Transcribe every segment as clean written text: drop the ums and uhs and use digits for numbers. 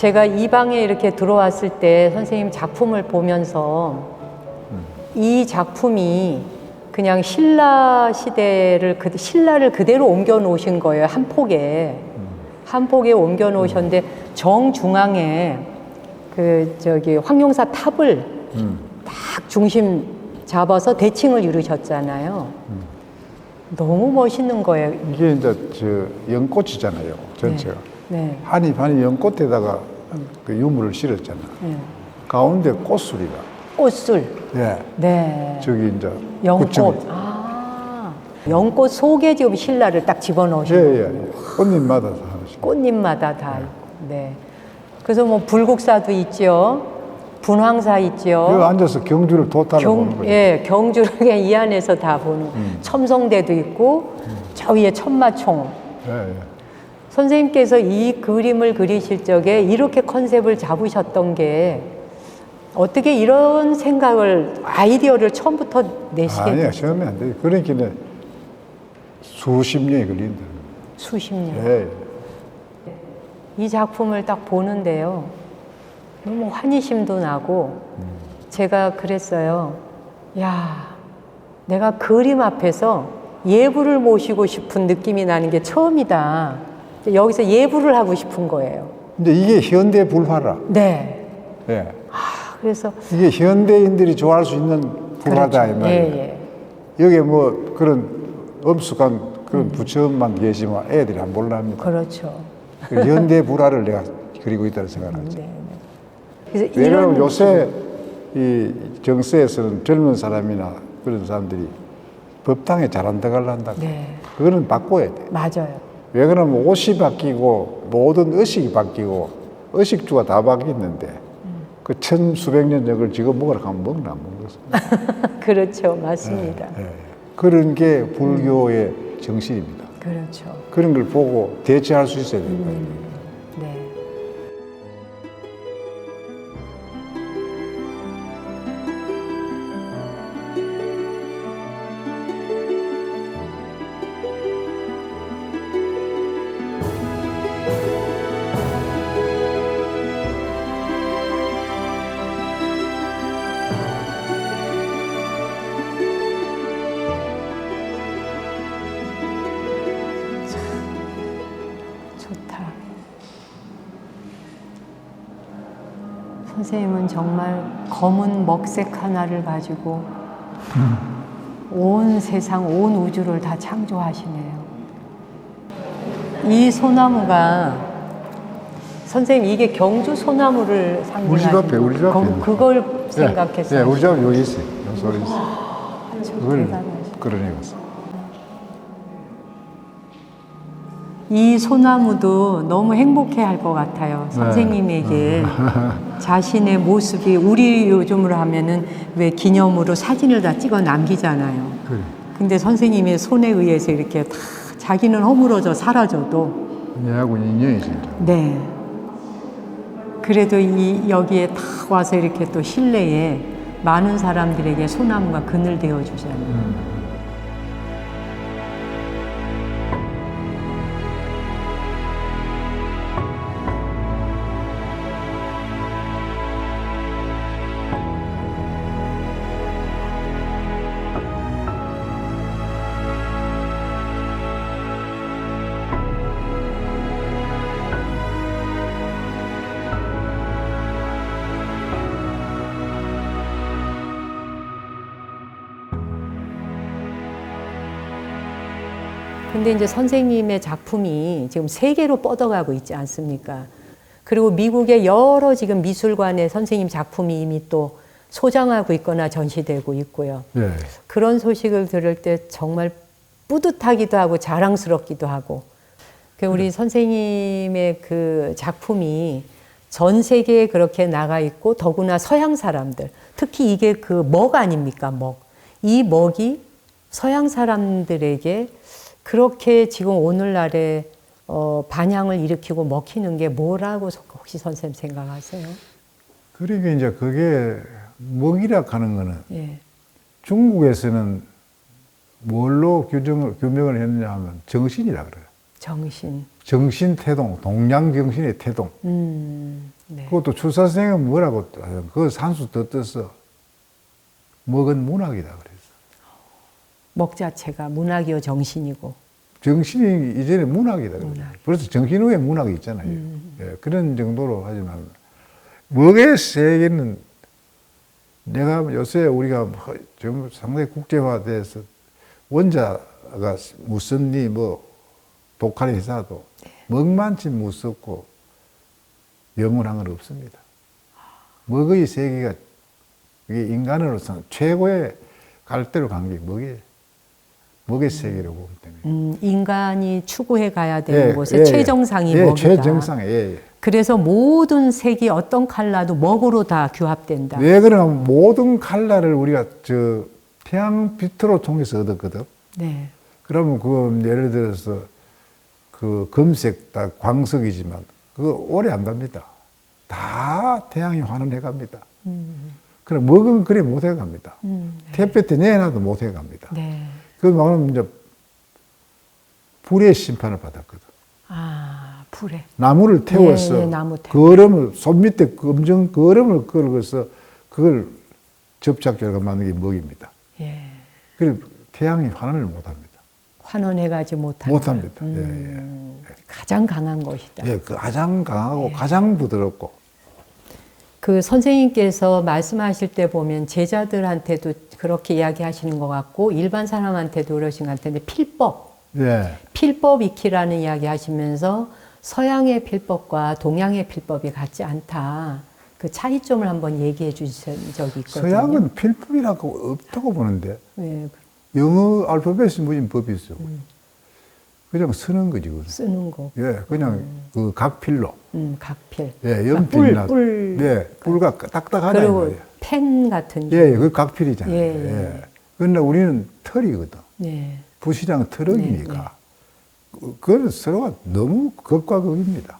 제가 이 방에 이렇게 들어왔을 때 선생님 작품을 보면서 이 작품이 그냥 신라 시대를 신라를 그대로 옮겨 놓으신 거예요. 한 폭에 옮겨 놓으셨는데 정중앙에 그 저기 황룡사 탑을 딱 중심 잡아서 대칭을 이루셨잖아요. 너무 멋있는 거예요. 이게 이제 저 연꽃이잖아요, 전체가. 네. 한이 연꽃에다가 그 유물을 실었잖아. 네. 가운데 꽃술이라. 꽃술. 예. 네. 저기 이제 연꽃. 구청이. 아, 연꽃 속에 지금 신라를 딱 집어넣으신 거예요. 예. 꽃잎마다 다 하나씩. 꽃잎마다 다 있고. 네. 그래서 뭐 불국사도 있죠. 분황사 있죠. 여기 앉아서 경주를 도탈을 보는 거예요. 예, 경주를 그냥 이 안에서 다 보는. 첨성대도 있고, 저 위에 천마총. 예. 선생님께서 이 그림을 그리실 적에 이렇게 컨셉을 잡으셨던 게 어떻게 이런 생각을, 아이디어를 처음부터 내시게 아니야, 됐어요? 처음에 안 돼. 그러니까 수십 년이 걸린다. 수십 년. 예. 이 작품을 딱 보는데요. 너무 환희심도 나고, 제가 그랬어요. 야, 내가 그림 앞에서 예불을 모시고 싶은 느낌이 나는 게 처음이다. 여기서 예불을 하고 싶은 거예요. 근데 이게 현대 불화라. 네. 예. 그래서. 이게 현대인들이 좋아할 수 있는 불화다, 그렇죠. 이 말이에요. 예. 여기에 뭐 그런 엄숙한 그런 부처만 계시면 애들이 안 볼랍니다. 그렇죠. 그 현대 불화를 내가 그리고 있다고 생각하죠. 네. 그래서 왜냐하면 요새 이 정세에서는 젊은 사람이나 그런 사람들이 법당에 잘 안 들어가려한다. 네. 그거는 바꿔야 돼. 맞아요. 왜 그러면 옷이 바뀌고 모든 의식이 바뀌고 의식주가 다 바뀌었는데 그 천수백 년 전을 지금 먹으라 하면 먹나 안 먹겠습니다. 그렇죠. 맞습니다. 예. 그런 게 불교의 정신입니다. 그렇죠. 그런 걸 보고 대처할 수 있어야 됩니다. 네. 좋다. 선생님은 정말 검은 먹색 하나를 가지고 온 세상, 온 우주를 다 창조하시네요. 이 소나무가 선생님 이게 경주 소나무를 우리 집 앞에, 우리 집 앞에. 그걸 생각했어요. 예, 우리 집 앞에 여기 있어요. 여기 소리 있어요. 그걸 대단하시다. 끌어내봤어요. 이 소나무도 너무 행복해 할 것 같아요. 선생님에게 자신의 모습이 우리 요즘으로 하면은 왜 기념으로 사진을 다 찍어 남기잖아요. 그래. 근데 선생님의 손에 의해서 이렇게 다 자기는 허물어져 사라져도 얘하고 인연이 진짜. 네. 그래도 여기에 딱 와서 이렇게 또 실내에 많은 사람들에게 소나무가 그늘 되어 주잖아요. 근데 이제 선생님의 작품이 지금 세계로 뻗어가고 있지 않습니까? 그리고 미국의 여러 지금 미술관에 선생님 작품이 이미 또 소장하고 있거나 전시되고 있고요. 예. 그런 소식을 들을 때 정말 뿌듯하기도 하고 자랑스럽기도 하고. 우리 선생님의 그 작품이 전 세계에 그렇게 나가 있고 더구나 서양 사람들, 특히 이게 그 먹 아닙니까? 먹. 이 먹이 서양 사람들에게 그렇게 지금 오늘날에 반향을 일으키고 먹히는 게 뭐라고 혹시 선생님 생각하세요? 그러니까 이제 그게 먹이라 하는 거는 예. 중국에서는 뭘로 규명을 했느냐 하면 정신이라 그래요. 정신. 정신태동, 동양정신의 태동. 네. 그것도 출사선생은 뭐라고, 그 산수 뜯어서 먹은 문학이다 그랬어. 먹 자체가 문학이요 정신이고. 정신이 이전에 문학이다. 문학. 그래서 정신 후에 문학이 있잖아요. 예, 그런 정도로 하지만, 먹의 세계는 내가 요새 우리가 좀 상당히 국제화돼서 원자가 무섭니 뭐 독한 회사도 먹만치 무섭고 영원한 건 없습니다. 먹의 세계가 이게 인간으로서는 최고의 갈대로 간 게 먹의 세계라고 보기 때문에. 인간이 추구해 가야 되는 예, 곳의 예, 최정상이 예, 먹이다. 최정상, 예. 그래서 모든 색이 어떤 컬러도 먹으로 다 규합된다. 왜 그러냐면 모든 칼라를 우리가 저 태양빛으로 통해서 얻었거든. 네. 그러면 그 예를 들어서 그 금색 다 광석이지만 그거 오래 안 갑니다. 다 태양이 환원해 갑니다. 그럼 먹은 그래 못 해 갑니다. 네. 태볕 때 내놔도 못 해 갑니다. 네. 그 말은 이제 불의 심판을 받았거든. 아, 불에. 나무를 태워서 네, 나무 태워. 거름을 손 밑에 검정 거름을 걸어서 그걸 접착제로 만든 게 먹입니다. 예. 그래 태양이 환원을 못 합니다. 환원해 가지 못한다. 못 합니다. 예. 가장 강한 것이다. 예, 그 가장 강하고 예. 가장 부드럽고. 그 선생님께서 말씀하실 때 보면 제자들한테도 그렇게 이야기하시는 것 같고 일반 사람한테도 그러신 것 같은데 필법, 예. 필법 익히라는 이야기 하시면서 서양의 필법과 동양의 필법이 같지 않다. 그 차이점을 한번 얘기해 주신 적이 있거든요. 서양은 필법이라고 없다고 보는데 네, 영어 알파벳이 무슨 법이 있어. 그냥 쓰는 거지. 그건. 쓰는 거. 예, 그냥 그 각필로. 각필. 예, 연필이나. 뿔. 예, 뿔가 딱딱하다. 그리고 펜 같은. 예, 그 각필이잖아요. 예. 예. 그런데 우리는 털이거든. 네. 붓이랑 트럭이니까. 그건 서로가 너무 극과 극입니다.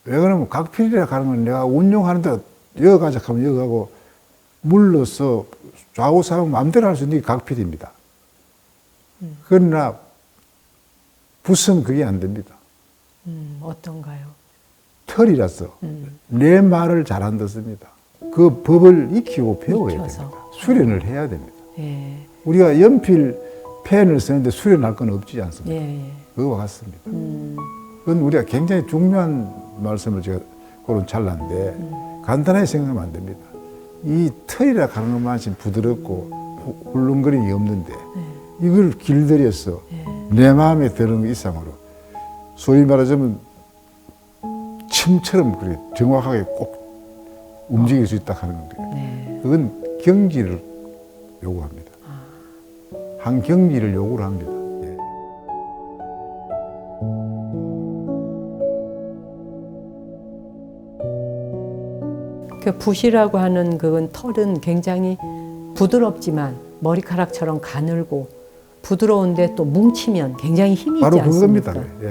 왜 그러면 각필이라 하는 건 내가 운용하는데 여가자 하면 여가고 물러서 좌우사용 마음대로 할 수 있는 게 각필입니다. 그러나 붓은 그게 안 됩니다. 어떤가요? 털이라서 내 말을 잘 안 듣습니다. 그 법을 익히고 배워야 익혀서. 됩니다. 수련을 해야 됩니다. 예. 우리가 연필, 펜을 쓰는데 수련할 건 없지 않습니까? 예. 그거와 같습니다. 그건 우리가 굉장히 중요한 말씀을 제가 그런 찰나인데 간단하게 생각하면 안 됩니다. 이 털이라 하는 것만큼 부드럽고 훌렁거림이 없는데 이걸 길들여서 내 마음에 드는 것 이상으로 소위 말하자면 침처럼 그래 정확하게 꼭 움직일 수 있다 하는 건데 네. 그건 경지를 요구합니다. 한 경지를 요구를 합니다. 예. 그 붓이라고 하는 그건 털은 굉장히 부드럽지만 머리카락처럼 가늘고 부드러운데 또 뭉치면 굉장히 힘이 바로 있지 않습니까? 그겁니다.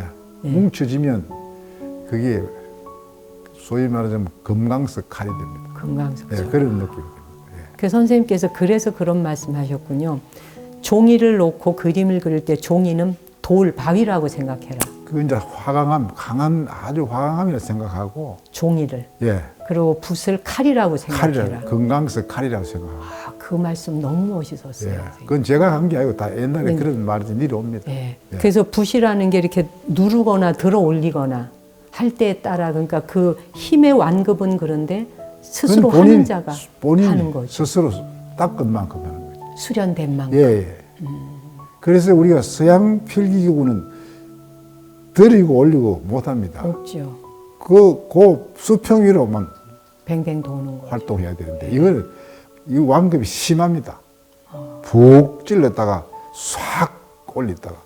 예. 뭉쳐지면 그게 소위 말하자면 금강석 칼이 됩니다. 금강석. 예, 그런 느낌입니다. 예. 그 선생님께서 그래서 그런 말씀하셨군요. 종이를 놓고 그림을 그릴 때 종이는 돌, 바위라고 생각해라. 그 이제 화강함, 강한 아주 화강함이라 생각하고 종이를. 예, 그리고 붓을 칼이라고 생각해라. 칼이라 금강석 칼이라고 생각하고 아, 그 말씀 너무 멋있었어요. 예, 선생님. 그건 제가 한 게 아니고 다 옛날에 네. 그런 말이 내려옵니다. 예. 예. 그래서 붓이라는 게 이렇게 누르거나 들어 올리거나 할 때에 따라 그러니까 그 힘의 완급은 그런데 스스로 그건 하는 자가 본인 하는 거죠. 스스로 닦은 만큼 하는 거죠. 수련된 만큼. 예, 예. 그래서 우리가 서양 필기구는 들이고 올리고 못합니다. 없죠. 그 수평 위로만 뱅뱅 도는 거. 활동해야 되는데 이거는 이 완급이 심합니다. 푹 찔렀다가 싹 올렸다가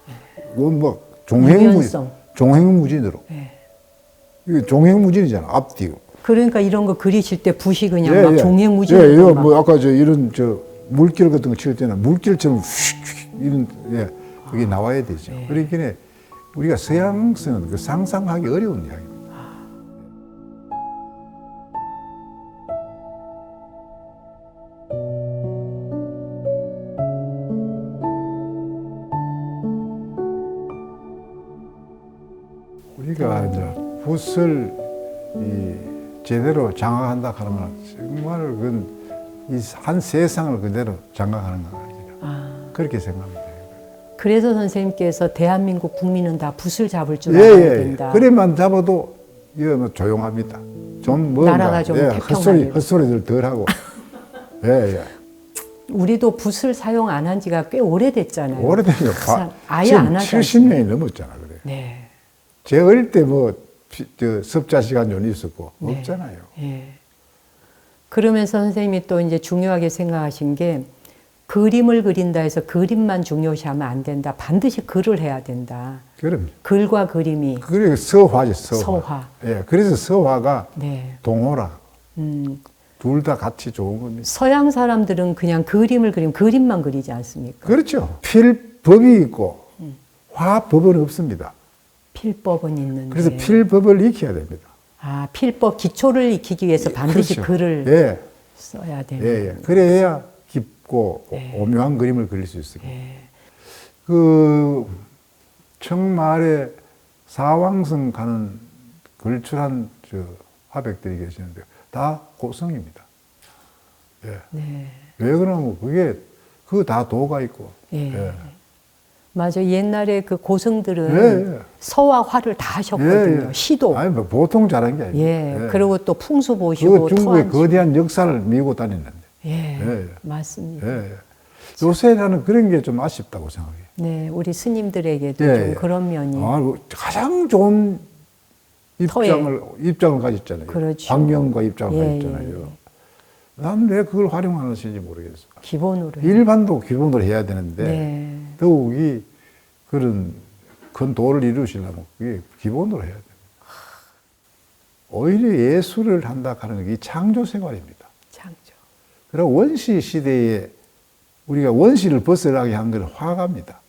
이건 뭐 유연성. 종횡무진으로 예. 이게 종횡무진이잖아 앞뒤. 그러니까 이런 거 그리실 때 붓이 그냥 예, 막 예. 종횡무진으로 예, 이거 막 뭐 아까 저 이런 저 물길 같은 거 칠 때는 물길처럼 휙휙 이런 예 그게 나와야 되죠. 그러니까 우리가 서양서는 그 상상하기 어려운 이야기입니다. 그러니까 이제 붓을 제대로 장악한다 하면 정말 한 세상을 그대로 장악하는 거 같아요. 그렇게 생각합니다. 그래서 선생님께서 대한민국 국민은 다 붓을 잡을 줄 알아야 된다. 그래만 잡아도 이거 조용합니다. 좀 나라가 좀 헛소리들 덜 하고. 우리도 붓을 사용 안 한 지가 꽤 오래됐잖아요. 오래되죠. 아예 안 하죠. 70년이 넘었잖아, 그래. 네. 제 어릴 때 습자 시간전이 있었고 네. 없잖아요. 네. 그러면서 선생님이 또 이제 중요하게 생각하신 게 그림을 그린다 해서 그림만 중요시하면 안 된다. 반드시 글을 해야 된다. 그럼. 글과 그림이. 그리고 서화죠, 서화. 서화. 예, 그래서 서화가 네. 동호라. 둘 다 같이 좋은 겁니다. 서양 사람들은 그냥 그림을 그림만 그리지 않습니까? 그렇죠. 필법이 있고 화법은 없습니다. 필법은 있는데. 그래서 필법을 익혀야 됩니다. 아, 필법 기초를 익히기 위해서 반드시 그렇죠. 글을 써야 되는. 예. 그래야 깊고 네. 오묘한 그림을 그릴 수 있습니다. 예. 그 청말에 사왕성 가는 걸출한 화백들이 계시는데 다 고성입니다. 예. 네. 왜 그러냐면 그거 다 도가 있고. 예. 예. 맞아. 옛날에 그 고승들은 서와 화를 다 하셨거든요. 시도. 아니, 뭐 보통 잘한 게 아니에요. 예. 그리고 또 풍수 보시고. 그 중국의 토한 거대한 역사를 미고 다녔는데. 예. 맞습니다. 요새는 그런 게 좀 아쉽다고 생각해요. 네. 우리 스님들에게도 좀 그런 면이. 가장 좋은 입장을 가졌잖아요. 그렇죠. 광명과 입장을 가졌잖아요. 난 왜 그걸 활용하는지 모르겠어. 기본으로. 일반도 기본으로 해야 되는데 네. 더욱이 그런 큰 도를 이루시려면 그게 기본으로 해야 돼요. 오히려 예술을 한다 하는 게 창조 생활입니다. 창조. 그리고 원시 시대에 우리가 원시를 벗어나게 한 건 화가입니다.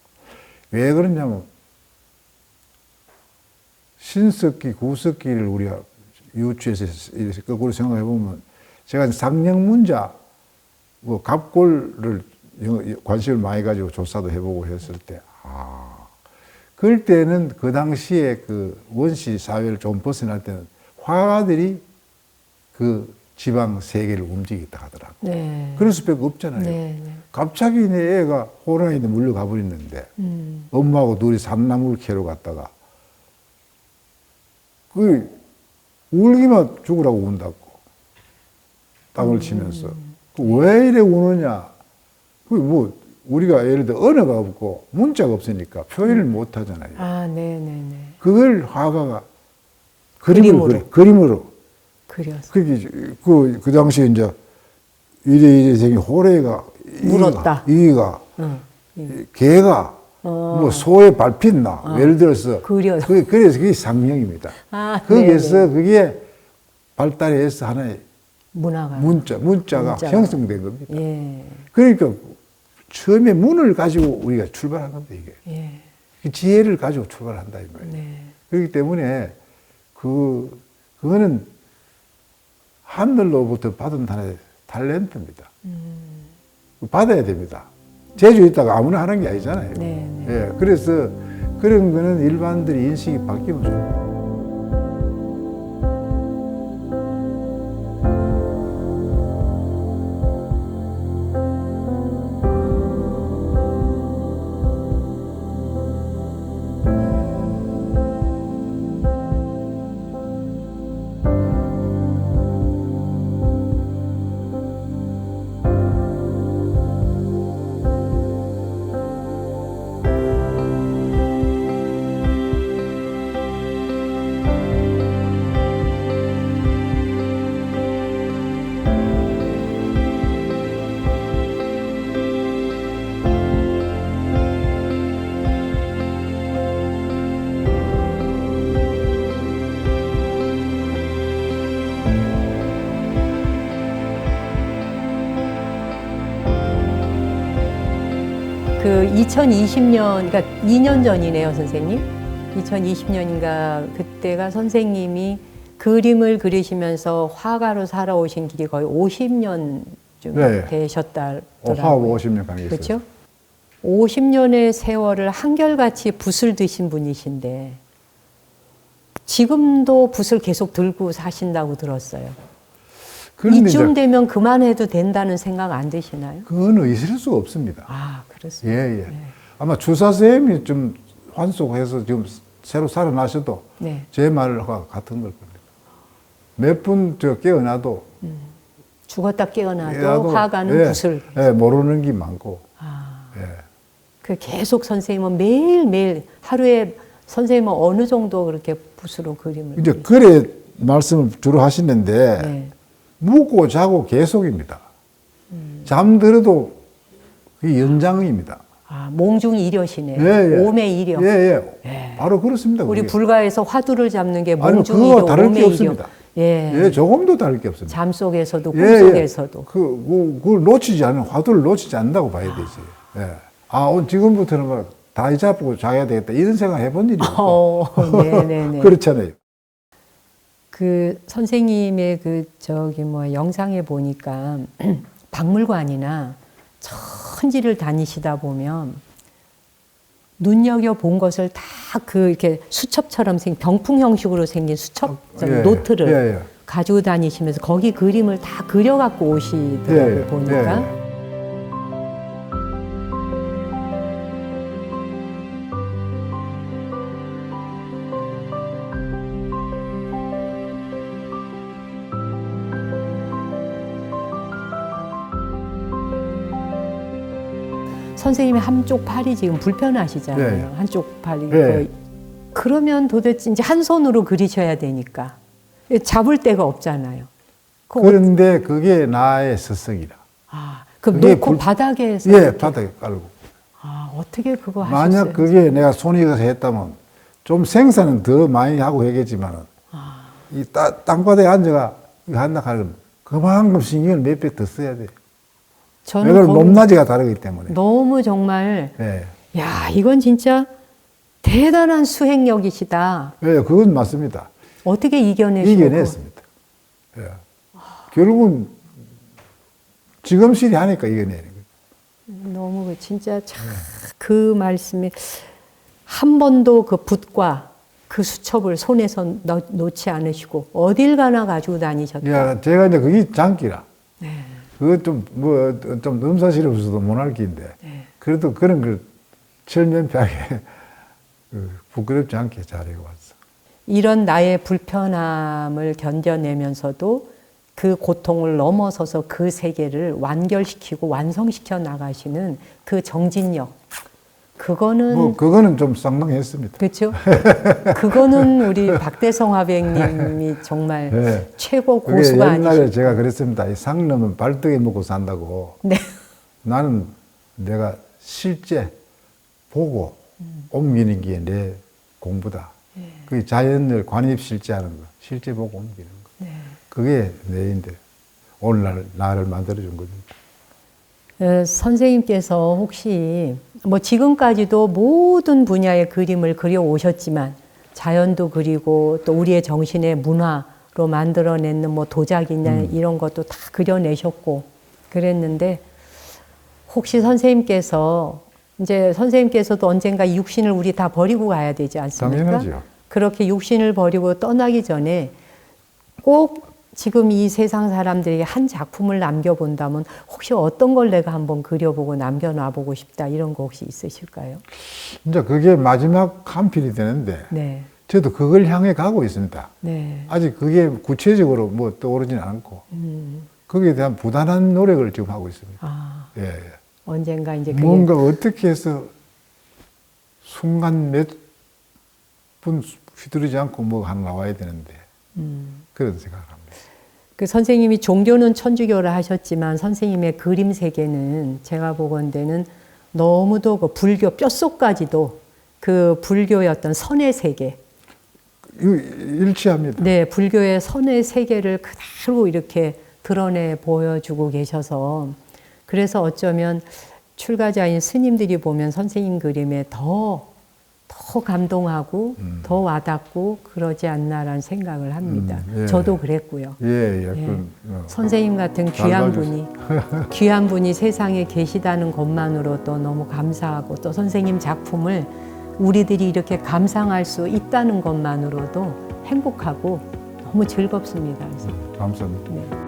왜 그러냐면 신석기, 구석기를 우리가 유추해서 거꾸로 생각해 보면 제가 상령문자, 갑골을 관심을 많이 가지고 조사도 해보고 했을 때, 그럴 때는 그 당시에 그 원시 사회를 좀 벗어날 때는 화가들이 그 지방 세계를 움직였다 하더라고. 네. 그럴 수밖에 없잖아요. 네. 갑자기 내 애가 호랑이한테 물려가 버렸는데, 엄마하고 둘이 삼나무를 캐러 갔다가, 울기만 죽으라고 운다고. 땅을 치면서. 왜 이래 우느냐. 우리가 예를 들어 언어가 없고 문자가 없으니까 표현을 못 하잖아요. 네네네. 그걸 화가가 그림으로 그려서. 그 당시에 이제 이래 생긴 호래가 물었다. 이가 개가 소의 밟힌다. 예를 들어서 그려서. 그래서 그게 상명입니다. 거기에서 네네. 그게 발달해서 하나의 문자가 형성된 겁니다. 예. 그러니까 처음에 문을 가지고 우리가 출발한 겁니다, 이게. 예. 그 지혜를 가지고 출발한다, 이 말이에요. 네. 그렇기 때문에 그거는 하늘로부터 받은 하나의 탤런트입니다. 받아야 됩니다. 재주 있다가 아무나 하는 게 아니잖아요. 네. 예, 그래서 그런 거는 일반들이 인식이 바뀌면 좋아요. 그 2020년, 그러니까 2년 전이네요, 선생님. 2020년인가 그때가 선생님이 그림을 그리시면서 화가로 살아오신 길이 거의 50년쯤 되셨다더라고요. 화하고 50년 관계 있어요. 그렇죠? 50년의 세월을 한결같이 붓을 드신 분이신데 지금도 붓을 계속 들고 사신다고 들었어요. 그런데 이쯤 이제 되면 그만해도 된다는 생각 안 드시나요? 그거는 있을 수가 없습니다. 아, 그렇습니다. 예, 예. 아마 주사 선생님이 좀 환속해서 지금 새로 살아나셔도 네. 제 말과 같은 걸 겁니다. 몇 분 깨어나도 죽었다 깨어나도 화가는 예, 붓을. 예, 모르는 게 많고. 아, 예. 그 계속 선생님은 매일매일 하루에 선생님은 어느 정도 그렇게 붓으로 그림을 이제 그리세요? 글에 말씀을 주로 하시는데 네. 묵고 자고 계속입니다. 잠들어도 그게 연장입니다. 아, 몽중이 이려시네요. 예, 예. 오매 이려. 예, 예. 바로 그렇습니다. 우리 그게. 불가에서 화두를 잡는 게 아니, 몽중 그거 이려, 다를 오매 게 이려. 없습니다. 예. 예, 조금도 다를 게 없습니다. 잠 속에서도 꿈 예, 속에서도. 그걸 놓치지 않는, 화두를 놓치지 않는다고 봐야 되지. 예. 아, 오늘 지금부터는 뭐 다이 잡고 자야 되겠다. 이런 생각 해본 일이 없고. 네네네. 그렇잖아요. 그 선생님의 영상에 보니까 박물관이나 천지를 다니시다 보면 눈여겨 본 것을 다 이렇게 수첩처럼 생긴 병풍 형식으로 생긴 수첩 예, 노트를 예, 예. 가지고 다니시면서 거기 그림을 다 그려갖고 오시더라고요. 예, 보니까. 예, 예. 선생님의 한쪽 팔이 지금 불편하시잖아요. 예, 예. 한쪽 팔이. 예. 그러면 도대체 이제 한 손으로 그리셔야 되니까 잡을 데가 없잖아요. 그런데 그게 나의 스승이라. 아, 그럼 그게 놓고 바닥에서 예, 이렇게? 바닥에 깔고. 아, 어떻게 그거 하셨어요? 만약 그게 내가 손이 가서 했다면 좀 생산은 더 많이 하고 하겠지만은 이 땅바닥에 앉아가 이거 한다 하면 그만큼 신경을 몇 배 더 써야 돼. 저는 왜냐면 거기 높낮이가 다르기 때문에. 너무 정말 예. 야, 이건 진짜 대단한 수행력이시다. 예, 그건 맞습니다. 어떻게 이겨내시고 이겨냈습니다. 예. 결국은 지검실이 하니까 이겨내는 거예요. 너무 진짜 참 그 말씀이 한 번도 그 붓과 그 수첩을 손에서 놓지 않으시고 어딜 가나 가지고 다니셨다. 야, 제가 이제 그게 장기라. 네. 그거 좀 넘사실 없어도 못할 기인데. 네. 그래도 그런 걸 철면피하게 부끄럽지 않게 잘해왔어. 이런 나의 불편함을 견뎌내면서도 그 고통을 넘어서서 그 세계를 완결시키고 완성시켜 나가시는 그 정진력. 그거는 그거는 좀 상당했습니다. 그렇죠. 그거는 우리 박대성 화백님이 정말 네. 최고 그게 고수가 옛날에 아니시죠. 제가 그랬습니다. 이 상놈은 발떡에 먹고 산다고. 네. 나는 내가 실제 보고 옮기는 게 내 공부다. 그게 자연을 관입실제하는 거. 실제 보고 옮기는 거. 네. 그게 내인데 오늘날 나를 만들어준 겁니다. 선생님께서 혹시 뭐 지금까지도 모든 분야의 그림을 그려 오셨지만 자연도 그리고 또 우리의 정신의 문화로 만들어내는 뭐 도자기나 이런 것도 다 그려내셨고 그랬는데 혹시 선생님께서 이제 선생님께서도 언젠가 이 육신을 우리 다 버리고 가야 되지 않습니까? 당연하죠. 그렇게 육신을 버리고 떠나기 전에 꼭 지금 이 세상 사람들에게 한 작품을 남겨본다면 혹시 어떤 걸 내가 한번 그려보고 남겨놔보고 싶다 이런 거 혹시 있으실까요? 이제 그게 마지막 한 필이 되는데 네, 저도 그걸 향해 가고 있습니다. 네, 아직 그게 구체적으로 뭐 떠오르지는 않고 거기에 대한 부단한 노력을 지금 하고 있습니다. 아, 예, 예. 언젠가 이제 그게 뭔가 어떻게 해서 순간 몇 분 휘두르지 않고 뭐가 하나 나와야 되는데 그런 생각을 합니다. 그 선생님이 종교는 천주교를 하셨지만 선생님의 그림 세계는 제가 보건대는 너무도 그 불교 뼛속까지도 그 불교의 어떤 선의 세계, 이거 일치합니다. 네, 불교의 선의 세계를 그대로 이렇게 드러내 보여주고 계셔서 그래서 어쩌면 출가자인 스님들이 보면 선생님 그림에 더 감동하고 더 와닿고 그러지 않나라는 생각을 합니다. 예. 저도 그랬고요. 예, 예. 예. 선생님 같은 잘 귀한 분이 세상에 계시다는 것만으로도 너무 감사하고 또 선생님 작품을 우리들이 이렇게 감상할 수 있다는 것만으로도 행복하고 너무 즐겁습니다. 그래서 감사합니다. 네.